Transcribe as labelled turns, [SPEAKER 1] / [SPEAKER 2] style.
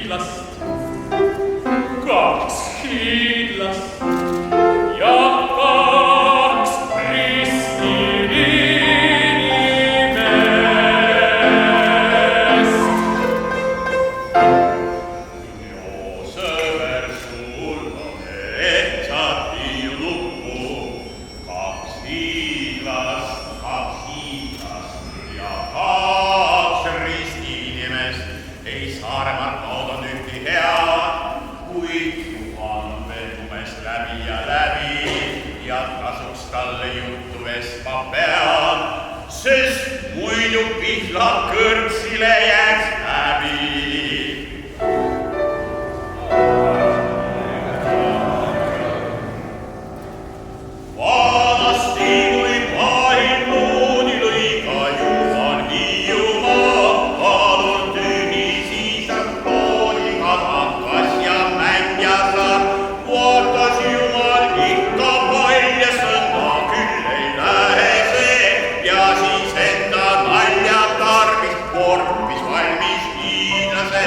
[SPEAKER 1] hiidlast, kaks hiidlast ja kaks risti inimest.
[SPEAKER 2] Joo sõber, sul on ehtsad piilukku, kaks hiidlast ja kaks risti inimest. Ei Saaremaalt noodan ühti head, kuid Juhan on veel tumest läbi ja tasuks talle juttu vestma pead, sest muidu Pihla kõrtsile jääks häbi. Vanasti, kui maailm moodi lõi ka Juhan Hiiumaa, palun tühi siisas klooniga hakkas ja mänjas, vaatas Jumal ikka palja sõnda, küll ei lähe see, ja siis enda nalja tarvis korpis valmis hiidlase.